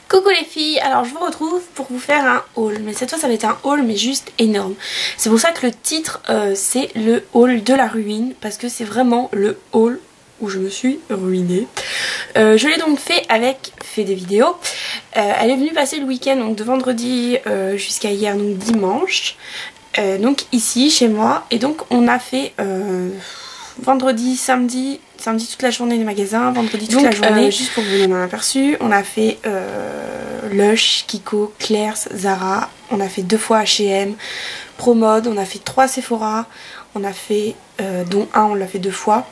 Coucou les filles, alors je vous retrouve pour vous faire un haul, mais cette fois ça va être un haul mais juste énorme. C'est pour ça que le titre c'est le haul de la ruine, parce que c'est vraiment le haul où je me suis ruinée. Je l'ai donc fait des vidéos. Elle est venue passer le week-end, donc de vendredi jusqu'à hier, donc dimanche. Donc ici chez moi, et donc on a fait vendredi, samedi toute la journée les magasins, vendredi toute la journée. Juste pour vous donner un aperçu, on a fait Lush, Kiko, Claire's, Zara, on a fait 2 fois H&M, Promode, on a fait 3 Sephora, on a fait, dont un on l'a fait 2 fois,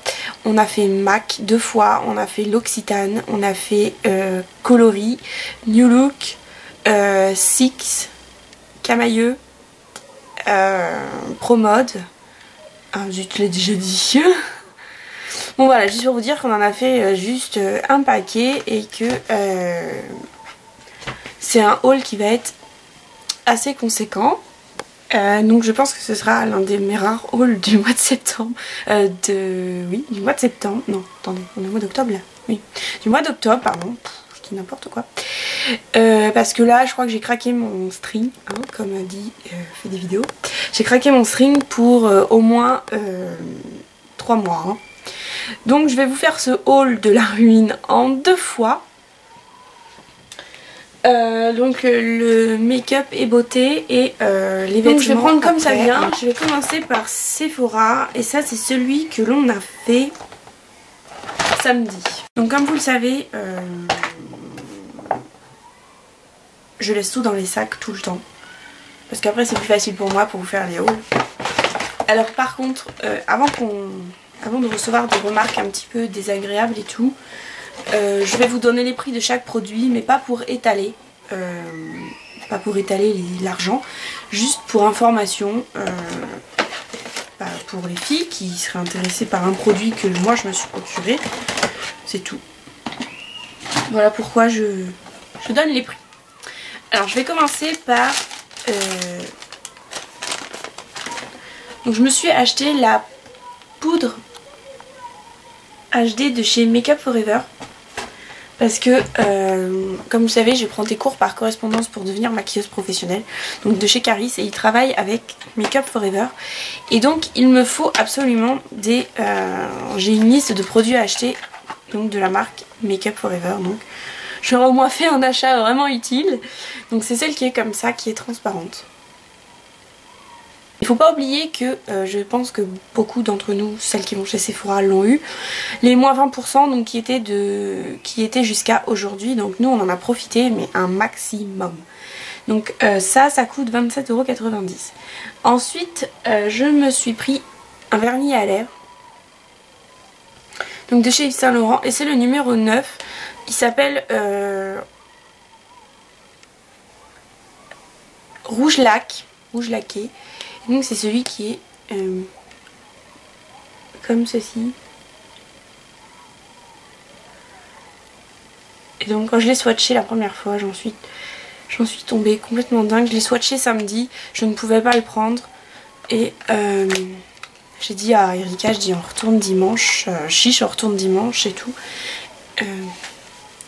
on a fait MAC 2 fois, on a fait L'Occitane, on a fait Coloris, New Look, Six, Camailleux, Promode, je te l'ai déjà dit. Bon voilà, juste pour vous dire qu'on en a fait juste un paquet et que c'est un haul qui va être assez conséquent. Donc je pense que ce sera l'un des mes rares hauls du mois de septembre. Oui, du mois de septembre. Non, attendez, on est au mois d'octobre là. Oui, du mois d'octobre, pardon. Je dis n'importe quoi. Parce que là, je crois que j'ai craqué mon string, hein, comme dit, fait des vidéos. J'ai craqué mon string pour au moins 3 mois. Hein. Donc je vais vous faire ce haul de la ruine en 2 fois. Donc le make-up et beauté et les vêtements. Donc je vais prendre comme ça vient. Je vais commencer par Sephora et ça c'est celui que l'on a fait samedi. Donc comme vous le savez, je laisse tout dans les sacs tout le temps. Parce qu'après c'est plus facile pour moi pour vous faire les hauls. Alors par contre, avant de recevoir des remarques un petit peu désagréables et tout, je vais vous donner les prix de chaque produit, mais pas pour étaler, l'argent, juste pour information, pour les filles qui seraient intéressées par un produit que moi je me suis procuré, c'est tout. Voilà pourquoi je donne les prix. Alors je vais commencer par... donc je me suis acheté la poudre HD de chez Make Up For Ever parce que comme vous savez je prends des cours par correspondance pour devenir maquilleuse professionnelle, donc de chez Caris, et ils travaillent avec Make Up For Ever et donc il me faut absolument des j'ai une liste de produits à acheter, donc de la marque Make Up For Ever. Donc j'aurais au moins fait un achat vraiment utile. Donc c'est celle qui est comme ça, qui est transparente. Il faut pas oublier que je pense que beaucoup d'entre nous, celles qui vont chez Sephora, l'ont eu. Les moins 20% donc, qui étaient jusqu'à aujourd'hui. Donc nous on en a profité, mais un maximum. Donc ça coûte 27,90 €. Ensuite je me suis pris un vernis à lèvres. Donc de chez Yves Saint Laurent. Et c'est le numéro 9. Il s'appelle Rouge Laqué. Donc c'est celui qui est comme ceci. Et donc quand je l'ai swatché la première fois, j'en suis tombée complètement dingue. Je l'ai swatché samedi, je ne pouvais pas le prendre. Et j'ai dit à Erika, on retourne dimanche. Chiche, on retourne dimanche et tout.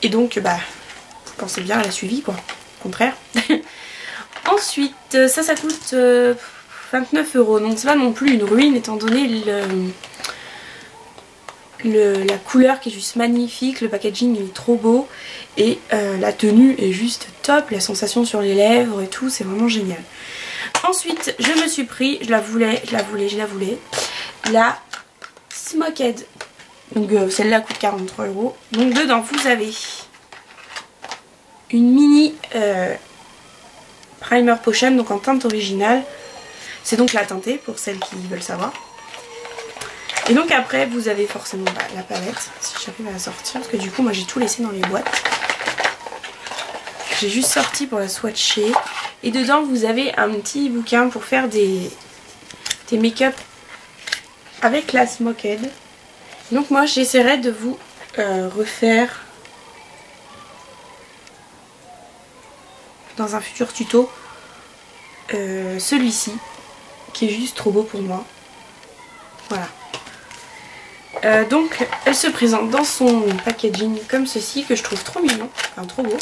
Et donc bah, vous pensez bien, elle a suivi quoi. Au contraire. Ensuite, ça coûte 29 €, donc c'est pas non plus une ruine étant donné la couleur qui est juste magnifique, le packaging il est trop beau et la tenue est juste top, la sensation sur les lèvres et tout, c'est vraiment génial. Ensuite je me suis pris, je la voulais, la Smoked, donc celle-là coûte 43 €, donc dedans vous avez une mini primer potion, donc en teinte originale. C'est donc la teintée pour celles qui veulent savoir. Et donc après vous avez forcément la palette, si j'arrive à la sortir, parce que du coup moi j'ai tout laissé dans les boîtes. J'ai juste sorti pour la swatcher. Et dedans vous avez un petit bouquin pour faire des make-up avec la Smoked. Donc moi j'essaierai de vous refaire dans un futur tuto celui-ci qui est juste trop beau pour moi. Voilà. Donc elle se présente dans son packaging comme ceci, que je trouve trop mignon, enfin trop beau.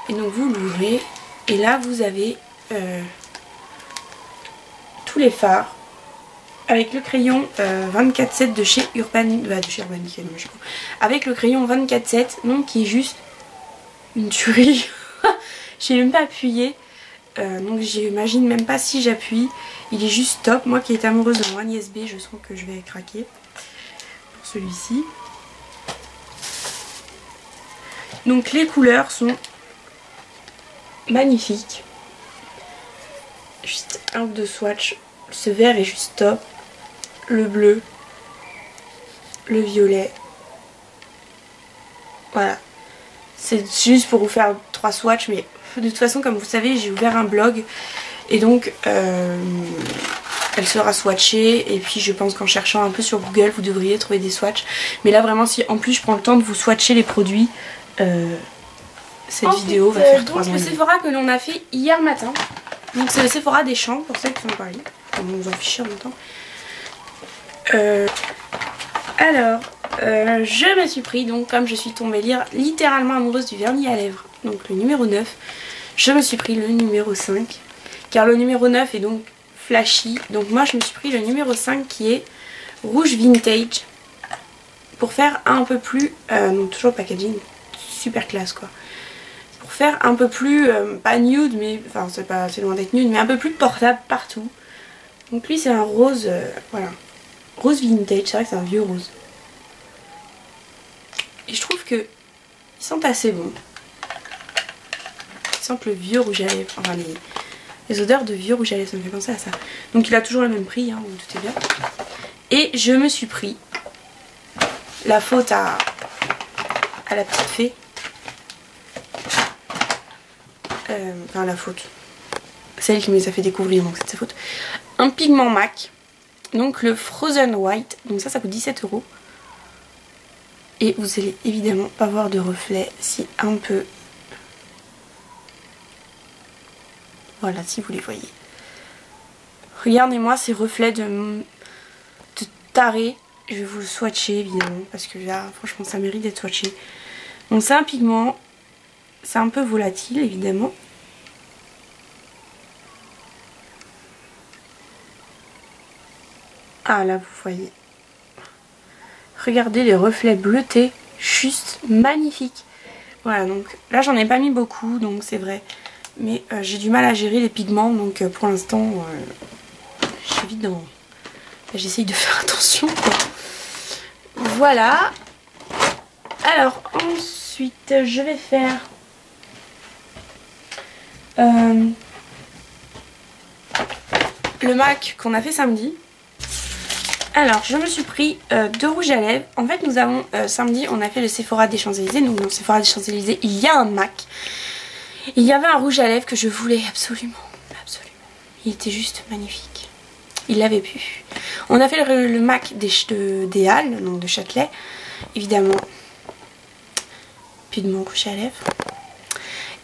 Et donc vous l'ouvrez et là vous avez tous les fards avec le crayon 24-7 de chez Urban, Decay, avec le crayon 24-7, donc qui est juste une tuerie. J'ai même pas appuyé, donc j'imagine même pas si j'appuie. Il est juste top. Moi qui étais amoureuse de mon Agnès B, je sens que je vais craquer pour celui-ci. Donc les couleurs sont magnifiques. Juste un ou deux swatchs. Ce vert est juste top. Le bleu, le violet. Voilà. C'est juste pour vous faire 3 swatchs, mais de toute façon, comme vous savez, j'ai ouvert un blog et donc elle sera swatchée. Et puis je pense qu'en cherchant un peu sur Google, vous devriez trouver des swatchs. Mais là, vraiment, si en plus je prends le temps de vous swatcher les produits, cette vidéo va faire 3 ans. Le Sephora que l'on a fait hier matin. Donc c'est le Sephora des Champs pour celles qui sont à Paris. On nous en fiche en même temps. Je me suis pris, donc comme je suis tombée littéralement amoureuse du vernis à lèvres, donc le numéro 9, je me suis pris le numéro 5. Car le numéro 9 est donc flashy. Donc moi je me suis pris le numéro 5 qui est rouge vintage. Pour faire un peu plus, donc toujours le packaging super classe quoi. Pour faire un peu plus, pas nude, mais enfin c'est loin d'être nude, mais un peu plus portable partout. Donc lui c'est un rose, voilà, rose vintage, c'est vrai que c'est un vieux rose. Et je trouve que ils sentent assez bon. Ils sentent le vieux rouge à lèvres, enfin les odeurs de vieux rouge à lèvres, ça me fait penser à ça. Donc il a toujours le même prix, hein, donc tout est bien. Et je me suis pris la faute à la petite fée. Enfin la faute. C'est elle qui me les a fait découvrir, donc c'est de sa faute. Un pigment MAC. Donc le Frozen White. Donc ça coûte 17 €. Et vous allez évidemment pas voir de reflet si un peu. Voilà, si vous les voyez. Regardez-moi ces reflets de taré. Je vais vous le swatcher évidemment parce que là franchement ça mérite d'être swatché. Donc c'est un pigment. C'est un peu volatile évidemment. Ah là vous voyez. Regardez les reflets bleutés. Juste magnifique. Voilà, donc là j'en ai pas mis beaucoup, donc c'est vrai. Mais j'ai du mal à gérer les pigments, donc pour l'instant j'évite d'en... J'essaye de faire attention quoi. Voilà. Alors ensuite je vais faire le MAC qu'on a fait samedi. Alors je me suis pris 2 rouges à lèvres. En fait nous avons samedi on a fait le Sephora des Champs-Élysées. Donc dans le Sephora des Champs-Élysées il y a un MAC. Il y avait un rouge à lèvres que je voulais absolument. Il était juste magnifique. Il l'avait pu. On a fait le MAC des Halles, donc de Châtelet. Évidemment. Puis de mon rouge à lèvres.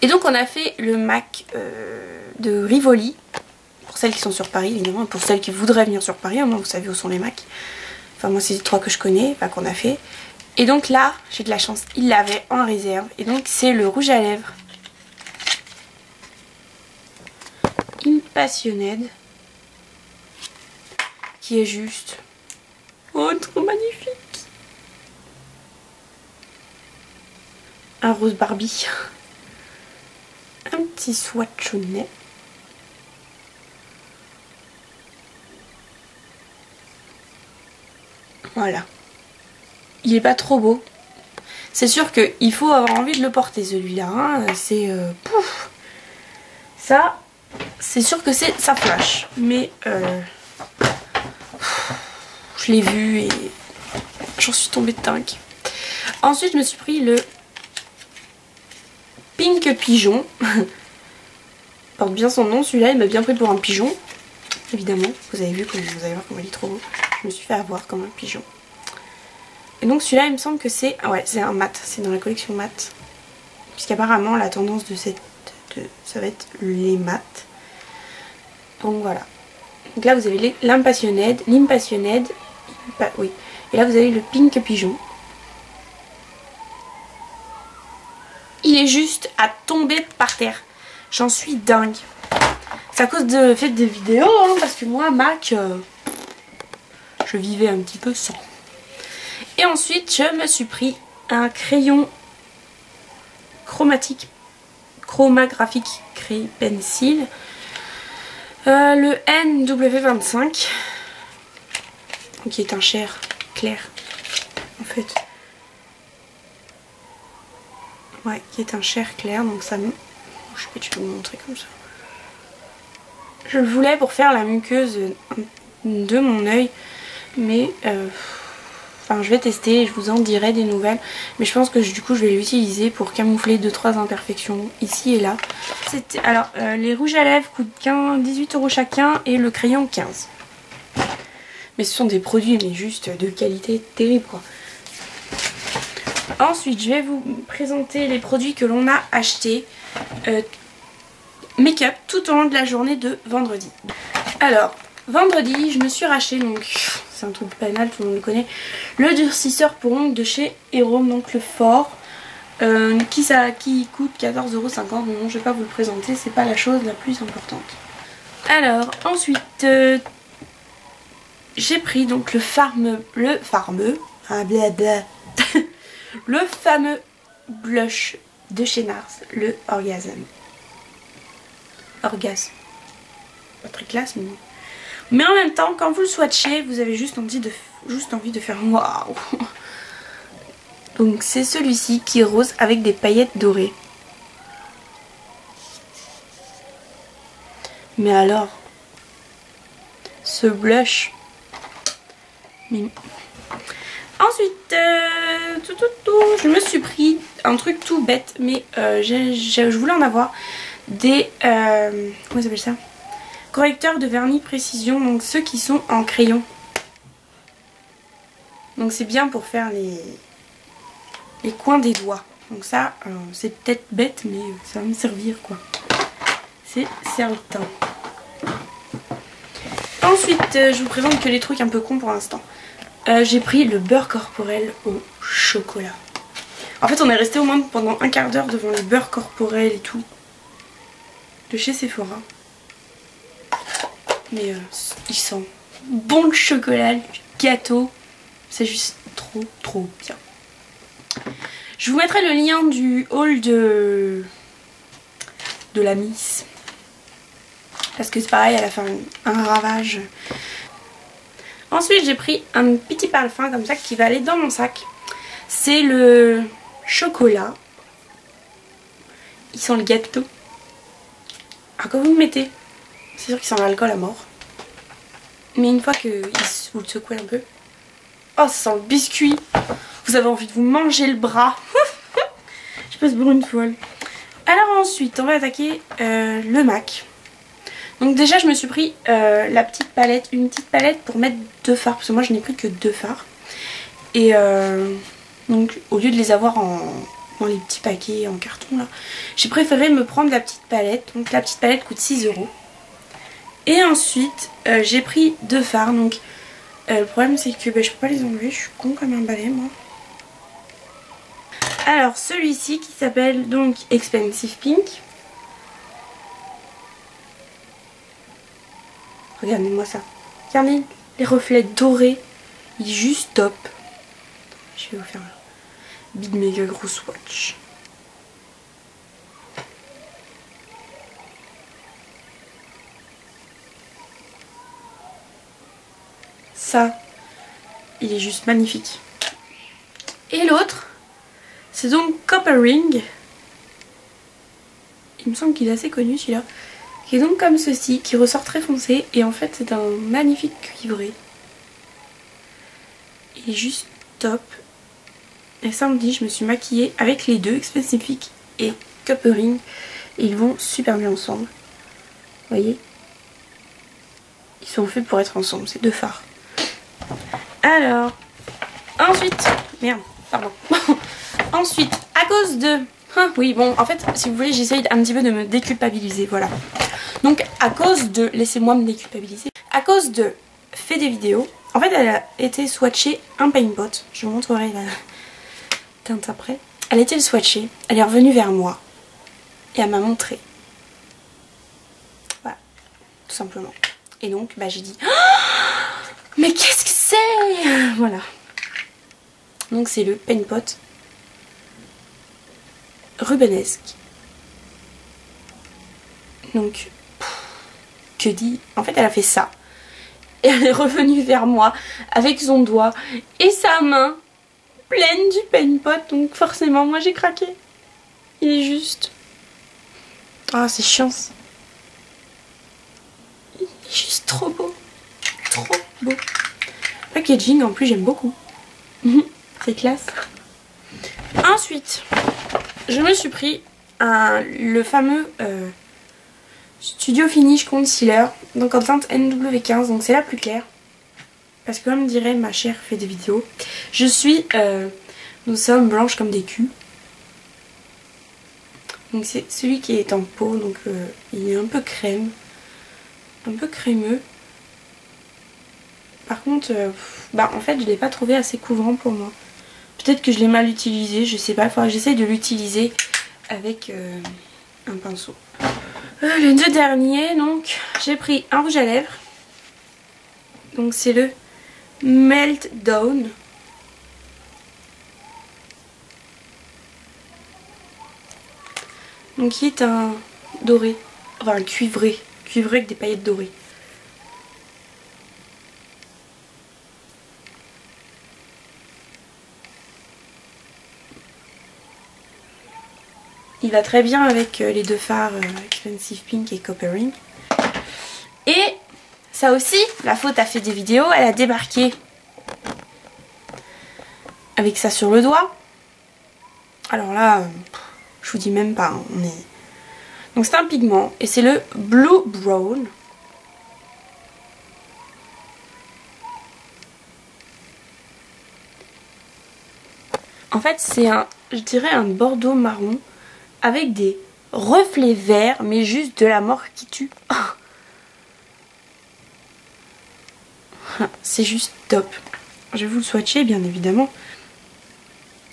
Et donc on a fait le MAC de Rivoli. Pour celles qui sont sur Paris évidemment. Pour celles qui voudraient venir sur Paris. Au moins vous savez où sont les MAC. Enfin moi c'est les 3 que je connais. Enfin qu'on a fait. Et donc là j'ai de la chance. Il l'avait en réserve. Et donc c'est le rouge à lèvres Impassioned. Qui est juste... Oh trop magnifique. Un rose Barbie. Un petit swatchonnet. Voilà. Il est pas trop beau. C'est sûr qu'il faut avoir envie de le porter celui-là. Hein. C'est... pouf. Ça, c'est sûr que ça flash. Mais... je l'ai vu et j'en suis tombée de dingue. Ensuite, je me suis pris le Pink Pigeon. Porte bien son nom, celui-là, il m'a bien pris pour un pigeon. Évidemment, vous avez vu, vous allez voir comment il est trop beau. Je me suis fait avoir comme un pigeon. Et donc celui-là, il me semble que c'est... Ah ouais, c'est un mat, c'est dans la collection mat. Puisqu'apparemment, la tendance de ça va être les mats. Donc voilà. Donc là, vous avez l'Impassioned, oui. Et là, vous avez le Pink Pigeon. il est juste à tomber par terre. J'en suis dingue. C'est à cause de fait des vidéos, hein, parce que moi, Mac, je vivais un petit peu sans. Et ensuite, je me suis pris un crayon chromographique Cray Pencil. Le NW25, qui est un chair clair, en fait. Ouais, qui est un chair clair, donc ça me... Je sais pas, tu peux me montrer comme ça. Je le voulais pour faire la muqueuse de mon œil, mais enfin je vais tester et je vous en dirai des nouvelles. Mais je pense que du coup je vais l'utiliser pour camoufler 2-3 imperfections ici et là. Alors les rouges à lèvres coûtent 18 € chacun et le crayon 15. Mais ce sont des produits mais juste de qualité terrible quoi. Ensuite, je vais vous présenter les produits que l'on a achetés make-up tout au long de la journée de vendredi. Alors, vendredi, je me suis racheté, donc c'est un truc banal, tout le monde le connaît, le durcisseur pour ongles de chez Hero, donc le fort, qui coûte 14,50 €. Non, je vais pas vous le présenter, c'est pas la chose la plus importante. Alors, ensuite, j'ai pris donc le fameux blush de chez Nars, le Orgasme. Pas très classe, mais en même temps, quand vous le swatchez, vous avez juste envie de faire waouh. Donc c'est celui-ci qui est rose avec des paillettes dorées. Mais alors, ce blush. Ensuite, je me suis pris un truc tout bête, mais je voulais en avoir des comment ça s'appelle ça, correcteurs de vernis précision, donc ceux qui sont en crayon. Donc c'est bien pour faire les coins des doigts. Donc ça, c'est peut-être bête, mais ça va me servir quoi. C'est certain. Ensuite, je vous présente que les trucs un peu cons pour l'instant. J'ai pris le beurre corporel au chocolat. En fait, on est resté au moins pendant un quart d'heure devant les beurres corporels et tout. De chez Sephora. Mais il sent bon le chocolat, le gâteau. C'est juste trop bien. Je vous mettrai le lien du haul de la Miss. Parce que c'est pareil, elle a fait un ravage. Ensuite, j'ai pris un petit parfum comme ça qui va aller dans mon sac. C'est le chocolat. Il sent le gâteau. Alors quand vous le mettez, c'est sûr qu'il sent l'alcool à mort. Mais une fois que vous le secouez un peu, oh ça sent le biscuit. Vous avez envie de vous manger le bras. Je passe pour une folle. Alors ensuite, on va attaquer le MAC. Donc déjà je me suis pris une petite palette pour mettre 2 fards. Parce que moi je n'ai pris que 2 fards. Et donc au lieu de les avoir dans les petits paquets en carton là, j'ai préféré me prendre la petite palette. Donc la petite palette coûte 6 €. Et ensuite j'ai pris 2 fards. Donc le problème c'est que je peux pas les enlever, je suis con comme un balai moi. Alors celui-ci qui s'appelle donc Expensive Pink. Regardez-moi ça. Regardez les reflets dorés. Il est juste top. Je vais vous faire un big méga gros swatch. Ça, il est juste magnifique. Et l'autre, c'est donc Copper Ring. Il me semble qu'il est assez connu celui-là. Qui est donc comme ceci, qui ressort très foncé. Et en fait, c'est un magnifique cuivré. Il est juste top. Et samedi, je me suis maquillée avec les deux, Expensive et Copper Ring. Et ils vont super bien ensemble. Vous voyez? Ils sont faits pour être ensemble, c'est 2 fards. Alors, ensuite, merde, pardon. Ensuite, à cause de... oui, bon, en fait, si vous voulez, j'essaye un petit peu de me déculpabiliser, voilà. Donc, à cause de... Laissez-moi me déculpabiliser. À cause de... Fait des vidéos. En fait, elle a été swatchée un paint pot. Je vous montrerai la teinte après. Elle a été le swatcher, elle est revenue vers moi et elle m'a montré. Voilà, tout simplement. Et donc bah, j'ai dit oh, mais qu'est-ce que c'est? Voilà. Donc c'est le Paint Pot rubenesque. Donc que dit? En fait elle a fait ça. Et elle est revenue vers moi avec son doigt et sa main pleine du Paint Pot. Donc forcément moi j'ai craqué. Il est juste... Ah c'est chiant. Il est juste trop beau. Trop beau. Packaging en plus j'aime beaucoup. C'est classe. Ensuite je me suis pris le fameux Studio Finish Concealer, donc en teinte NW15, donc c'est la plus claire. Parce que comme dirait ma chère fait des vidéos, nous sommes blanches comme des culs. Donc c'est celui qui est en peau, donc il est un peu crème, un peu crémeux. Par contre, bah en fait je l'ai pas trouvé assez couvrant pour moi. Peut-être que je l'ai mal utilisé, je sais pas, il faudra que j'essaye de l'utiliser avec un pinceau. Les deux derniers, donc j'ai pris un rouge à lèvres. Donc c'est le Meltdown. Donc qui est un doré, enfin un cuivré avec des paillettes dorées. Il va très bien avec les deux fards Expensive Pink et Coppering. Et ça aussi, la faute a fait des vidéos, elle a débarqué avec ça sur le doigt. Alors là, je vous dis même pas, hein, on est... Donc c'est un pigment et c'est le Blue Brown. En fait c'est un, je dirais un bordeaux marron avec des reflets verts, mais juste de la mort qui tue. C'est juste top. Je vais vous le swatcher bien évidemment.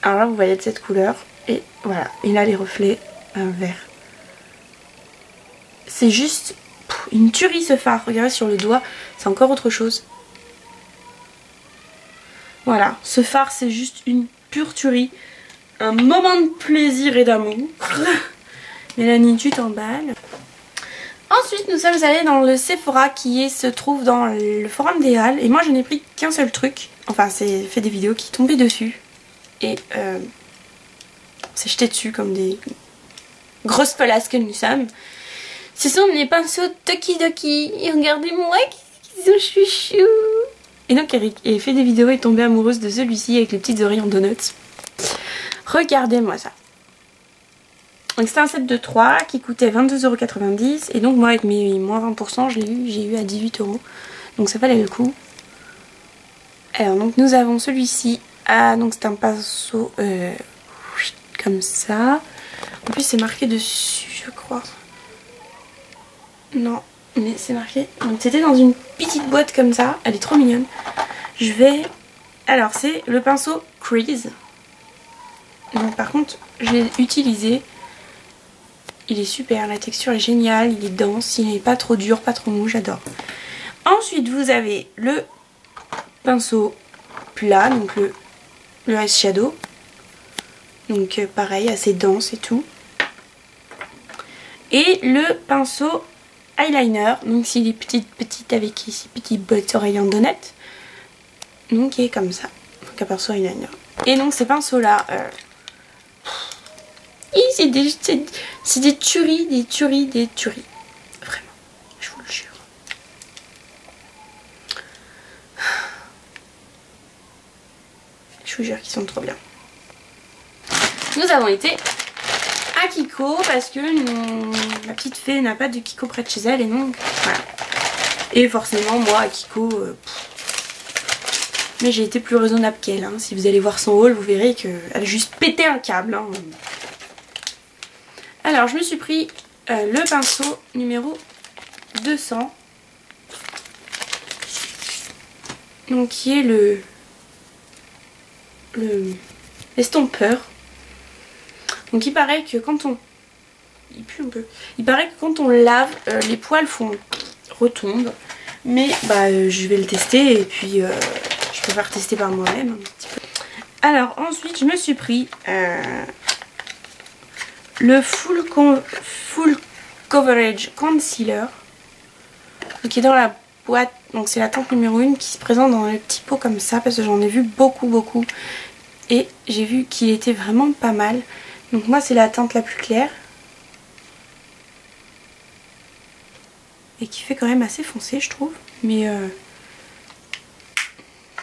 Alors là vous voyez de cette couleur. Et voilà, il a les reflets verts. C'est juste une tuerie ce fard. Regardez sur le doigt, c'est encore autre chose. Voilà, ce fard c'est juste une pure tuerie. Un moment de plaisir et d'amour. Mélanie, tu t'emballes. Ensuite, nous sommes allés dans le Sephora qui se trouve dans le Forum des Halles. Et moi, je n'ai pris qu'un seul truc. Enfin, c'est fait des vidéos qui tombaient dessus. Et c'est jeté dessus comme des grosses pelasses que nous sommes. Ce sont les pinceaux Tokidoki. Et regardez-moi qu'ils sont chouchous. Et donc, elle fait des vidéos et est tombée amoureuse de celui-ci avec les petites oreilles en donuts. Regardez-moi ça. Donc c'était un set de 3 qui coûtait 22,90 €. Et donc moi avec mes moins 20% j'ai eu à 18 €. Donc ça valait le coup. Alors donc nous avons celui-ci. Ah donc c'est un pinceau comme ça. En plus c'est marqué dessus je crois. Non mais c'est marqué. Donc c'était dans une petite boîte comme ça. Elle est trop mignonne. Je vais... Alors c'est le pinceau Crease. Donc par contre je l'ai utilisé. Il est super, la texture est géniale, il est dense, il n'est pas trop dur, pas trop mou, j'adore. Ensuite vous avez le pinceau plat, donc le eyeshadow. Donc pareil, assez dense et tout. Et le pinceau eyeliner, donc c'est des petites avec ici, petites bottes oreilles en donut. Donc il est comme ça, donc un pinceau eyeliner. Et donc ces pinceaux là... c'est des tueries, des tueries. Vraiment, je vous le jure. Je vous jure qu'ils sont trop bien. Nous avons été à Kiko parce que ma petite fée n'a pas de Kiko près de chez elle et donc voilà. Et forcément moi à Kiko... Mais j'ai été plus raisonnable qu'elle. Hein. Si vous allez voir son haul, vous verrez qu'elle a juste pété un câble. Hein. Alors je me suis pris le pinceau numéro 200. Donc qui est l'estompeur. Donc il paraît que quand on... Il pue un peu. Il paraît que quand on lave, les poils retombent. Mais je vais le tester et puis je préfère tester par moi-même un petit peu. Alors ensuite je me suis pris le full Coverage Concealer. Qui est dans la boîte. Donc c'est la teinte numéro 1 qui se présente dans le petit pot comme ça. Parce que j'en ai vu beaucoup. Et j'ai vu qu'il était vraiment pas mal. Donc moi c'est la teinte la plus claire. Et qui fait quand même assez foncé je trouve. Mais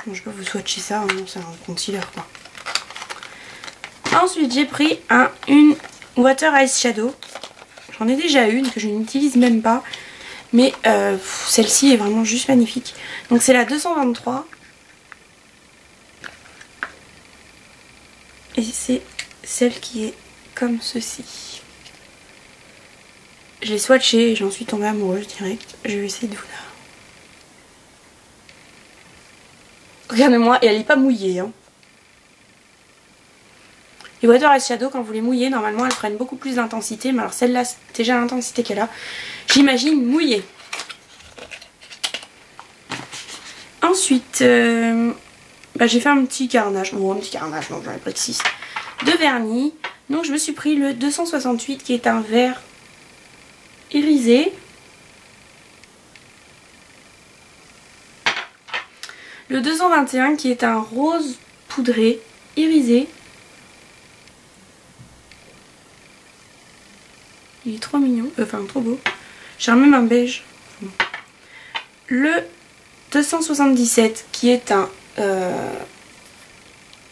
bon, je peux vous swatcher ça, hein, c'est un concealer quoi. Ensuite j'ai pris une Water Eyeshadow. J'en ai déjà une que je n'utilise même pas. Mais celle-ci est vraiment juste magnifique. Donc c'est la 223. Et c'est celle qui est comme ceci. J'ai swatché et j'en suis tombée amoureuse direct. Je vais essayer de vous la... Regardez-moi, et elle n'est pas mouillée. Hein. Les Water Eyeshadow, quand vous les mouillez, normalement elles prennent beaucoup plus d'intensité. Mais alors celle-là, c'est déjà l'intensité qu'elle a. J'imagine mouillée. Ensuite, j'ai fait un petit carnage. Bon, un petit carnage, non, j'en ai pris que 6. De vernis. Donc je me suis pris le 268 qui est un vert irisé. Le 221 qui est un rose poudré irisé. Il est trop mignon, enfin trop beau. J'ai même un beige. Le 277 qui est un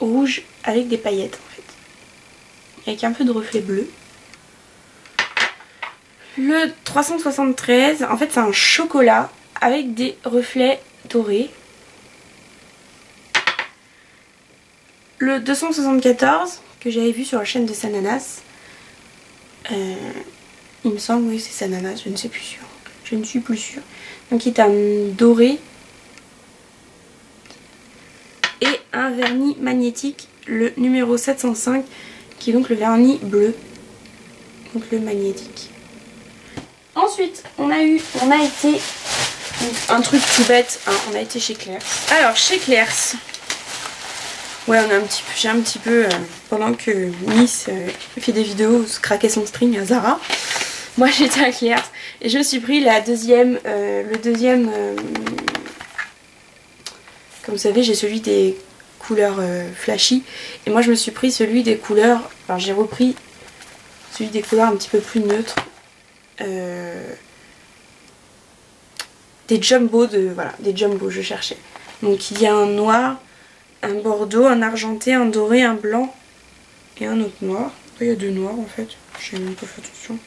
rouge avec des paillettes en fait. Avec un peu de reflet bleu. Le 373, en fait c'est un chocolat avec des reflets dorés. Le 274 que j'avais vu sur la chaîne de Sananas. Il me semble, oui c'est Sananas, je ne suis plus sûre. Je ne suis plus sûre. Donc il est un doré. Et un vernis magnétique, le numéro 705, qui est donc le vernis bleu. Donc le magnétique. Ensuite, on a été... Donc, un truc tout bête, hein, on a été chez Claire's. Alors, chez Claire's... Ouais, j'ai un petit peu, pendant que Miss fait des vidéos, se craquait son string à Zara. Moi j'étais à Claire's et je me suis pris le deuxième, comme vous savez j'ai celui des couleurs flashy. Et moi je me suis pris celui des couleurs, enfin j'ai repris celui des couleurs un petit peu plus neutres. Des jumbo des jumbo je cherchais. Donc il y a un noir, un bordeaux, un argenté, un doré, un blanc et un autre noir. Il y a deux noirs en fait, j'ai même pas fait attention.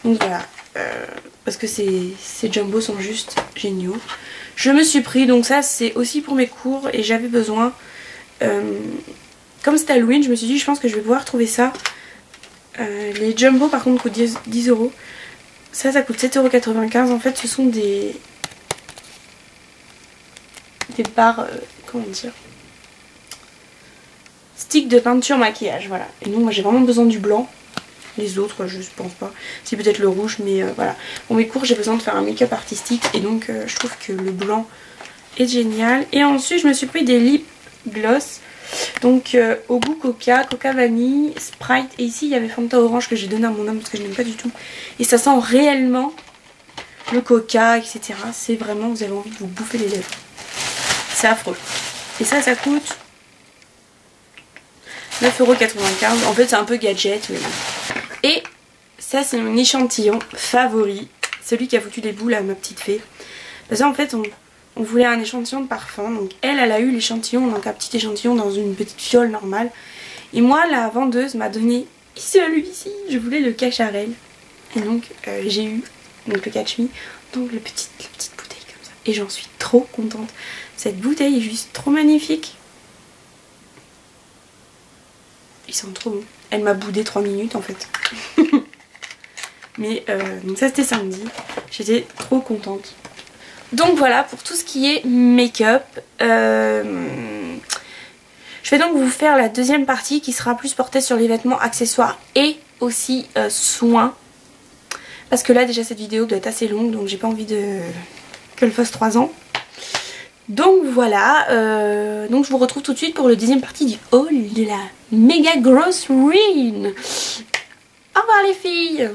Donc voilà, parce que ces jumbo sont juste géniaux. Je me suis pris, donc ça c'est aussi pour mes cours et j'avais besoin, comme c'est Halloween, je me suis dit je pense que je vais pouvoir trouver ça. Les jumbo par contre coûtent 10 €. Ça coûte 7,95 € en fait, ce sont des barres, comment dire, sticks de peinture maquillage, voilà. Et donc moi j'ai vraiment besoin du blanc. Les autres je pense pas, c'est peut-être le rouge, mais voilà. Pour mes cours j'ai besoin de faire un make-up artistique et donc je trouve que le blanc est génial. Et ensuite je me suis pris des lip gloss, donc au goût coca, coca vanille, Sprite, et ici il y avait Fanta orange que j'ai donné à mon homme parce que je n'aime pas du tout. Et ça sent réellement le coca, etc. C'est vraiment, vous avez envie de vous bouffer les lèvres. C'est affreux. Et ça coûte 9,95 €. En fait c'est un peu gadget, mais bon. Et ça c'est mon échantillon favori, celui qui a foutu les boules à ma petite fée. Parce qu'en fait on voulait un échantillon de parfum, donc elle a eu l'échantillon, donc un petit échantillon dans une petite fiole normale. Et moi la vendeuse m'a donné celui-ci, je voulais le Cacharel. Et donc j'ai eu donc le Catch Me, donc la petite bouteille comme ça. Et j'en suis trop contente, cette bouteille est juste trop magnifique. Ils sont trop bons. Elle m'a boudé 3 minutes en fait. Mais donc ça c'était samedi. J'étais trop contente. Donc voilà pour tout ce qui est make-up. Je Je vais donc vous faire la deuxième partie qui sera plus portée sur les vêtements, accessoires et aussi soins. Parce que là déjà cette vidéo doit être assez longue, donc j'ai pas envie qu'elle fasse 3 ans. Donc voilà, donc je vous retrouve tout de suite pour le deuxième partie du haul de la méga grosse ruine. Au revoir les filles.